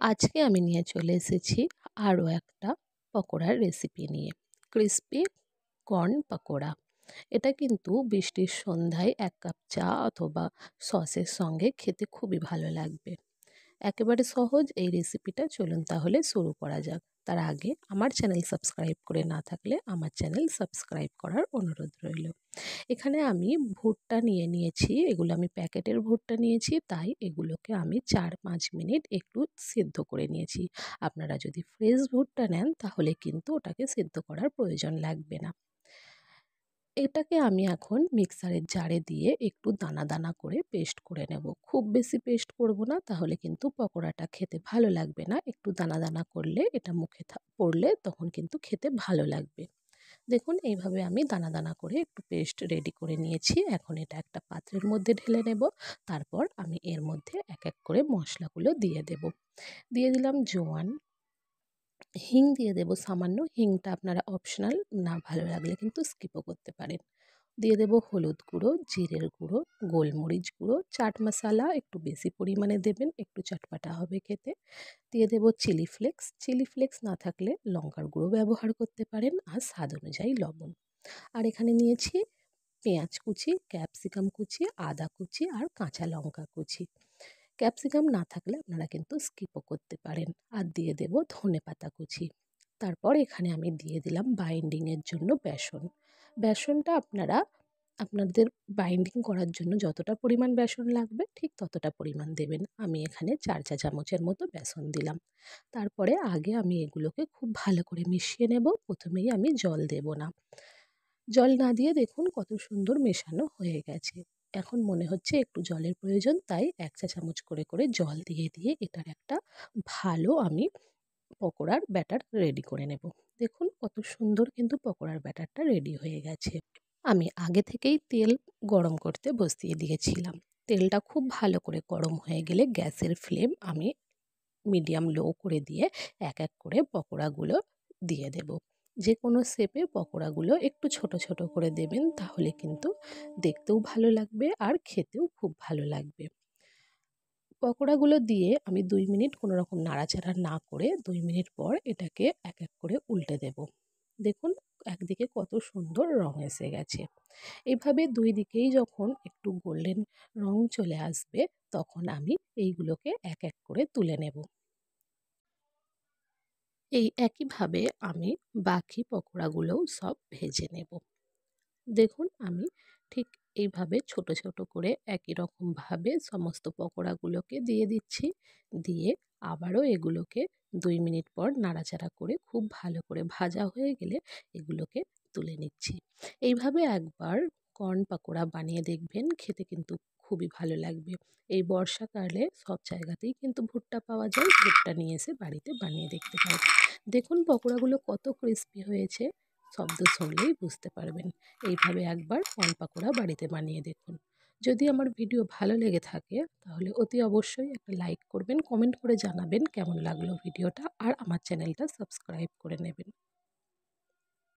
আজকে আমি নিয়ে চলে এসেছি আরও একটা পকোড়ার রেসিপি নিয়ে, ক্রিস্পি কর্ন পকোড়া। এটা কিন্তু বৃষ্টির সন্ধ্যায় ১ কাপ চা অথবা সসের সঙ্গে খেতে খুবই ভালো লাগবে। একেবারে সহজ এই রেসিপিটা, চলুন তাহলে শুরু করা যাক। তার আগে আমার চ্যানেল সাবস্ক্রাইব করে না থাকলে আমার চ্যানেল সাবস্ক্রাইব করার অনুরোধ রইল। এখানে আমি ভুট্টা নিয়ে নিয়েছি, এগুলো আমি প্যাকেটের ভুট্টা নিয়েছি, তাই এগুলোকে আমি ৪-৫ মিনিট একটু সিদ্ধ করে নিয়েছি। আপনারা যদি ফ্রেশ ভুট্টা নেন তাহলে কিন্তু ওটাকে সিদ্ধ করার প্রয়োজন লাগবে না। এটাকে আমি এখন মিক্সারের জারে দিয়ে একটু দানা দানা করে পেস্ট করে নেব। খুব বেশি পেস্ট করব না, তাহলে কিন্তু পকোড়াটা খেতে ভালো লাগবে না। একটু দানা দানা করলে এটা মুখে পড়লে তখন কিন্তু খেতে ভালো লাগবে। দেখুন এইভাবে আমি দানা দানা করে একটু পেস্ট রেডি করে নিয়েছি। এখন এটা একটা পাত্রের মধ্যে ঢেলে নেব। তারপর আমি এর মধ্যে এক এক করে মশলাগুলো দিয়ে দেব। দিয়ে দিলাম জোয়ান, হিং দিয়ে দেব সামান্য। হিংটা আপনারা অপশনাল, না ভালো লাগলে কিন্তু স্কিপও করতে পারেন। দিয়ে দেব হলুদ গুঁড়ো, জিরের গুঁড়ো, গোলমরিচ গুঁড়ো, চাট মশলা একটু বেশি পরিমাণে দেবেন, একটু চটপাটা হবে খেতে। দিয়ে দেব চিলি ফ্লেক্স, চিলি ফ্লেক্স না থাকলে লঙ্কার গুঁড়ো ব্যবহার করতে পারেন, আর স্বাদ অনুযায়ী লবণ। আর এখানে নিয়েছি পেঁয়াজ কুচি, ক্যাপসিকাম কুচি, আদা কুচি আর কাঁচা লঙ্কা কুচি। ক্যাপসিকাম না থাকলে আপনারা কিন্তু স্কিপও করতে পারেন। আর দিয়ে দেব ধনেপাতা কুচি। তারপর এখানে আমি দিয়ে দিলাম বাইন্ডিংয়ের জন্য বেসন। বেসনটা আপনারা আপনাদের বাইন্ডিং করার জন্য যতটা পরিমাণ বেসন লাগবে ঠিক ততটা পরিমাণ দেবেন। আমি এখানে ৪ চা চামচের মতো বেসন দিলাম। তারপরে আগে আমি এগুলোকে খুব ভালো করে মিশিয়ে নেব। প্রথমেই আমি জল দেব না। জল না দিয়ে দেখুন কত সুন্দর মেশানো হয়ে গেছে। এখন মনে হচ্ছে একটু জলের প্রয়োজন, তাই ১ চা চামচ করে করে জল দিয়ে দিয়ে এটার একটা ভালো আমি পকোড়ার ব্যাটার রেডি করে নেব। দেখুন কত সুন্দর কিন্তু পকোড়ার ব্যাটারটা রেডি হয়ে গেছে। আমি আগে থেকেই তেল গরম করতে বসিয়ে দিয়েছিলাম। তেলটা খুব ভালো করে গরম হয়ে গেলে গ্যাসের ফ্লেম আমি মিডিয়াম লো করে দিয়ে এক এক করে পকোড়াগুলো দিয়ে দেব। যে কোনো শেপে পকোড়াগুলো একটু ছোট ছোট করে দেবেন, তাহলে কিন্তু দেখতেও ভালো লাগবে আর খেতেও খুব ভালো লাগবে। পকোড়াগুলো দিয়ে আমি ২ মিনিট কোনো রকম নাড়াচাড়া না করে ২ মিনিট পর এটাকে এক এক করে উল্টে দেব। দেখুন একদিকে কত সুন্দর রং এসে গেছে। এভাবে ২ দিকেই যখন একটু গোল্ডেন রং চলে আসবে তখন আমি এইগুলোকে এক এক করে তুলে নেব। এই একইভাবে আমি বাকি পকোড়াগুলোও সব ভেজে নেব। দেখুন আমি ঠিক এইভাবে ছোট ছোট করে একই রকমভাবে সমস্ত পকোড়াগুলোকে দিয়ে দিচ্ছি। দিয়ে আবারও এগুলোকে ২ মিনিট পর নাড়াচাড়া করে খুব ভালো করে ভাজা হয়ে গেলে এগুলোকে তুলে নিচ্ছি। এইভাবে একবার কর্ন পাকোড়া বানিয়ে দেখবেন, খেতে কিন্তু খুবই ভালো লাগবে। এই বর্ষাকালে সব জায়গাতেই কিন্তু ভুট্টা পাওয়া যায়, ভুট্টা নিয়ে এসে বাড়িতে বানিয়ে দেখতে পারেন। দেখুন পকোড়াগুলো কত ক্রিস্পি হয়েছে, শব্দ শুনলেই বুঝতে পারবেন। এইভাবে একবার কর্ন পাকোড়া বাড়িতে বানিয়ে দেখুন। যদি আমার ভিডিও ভালো লেগে থাকে তাহলে অতি অবশ্যই একটা লাইক করবেন, কমেন্ট করে জানাবেন কেমন লাগলো ভিডিওটা, আর আমার চ্যানেলটা সাবস্ক্রাইব করে নেবেন।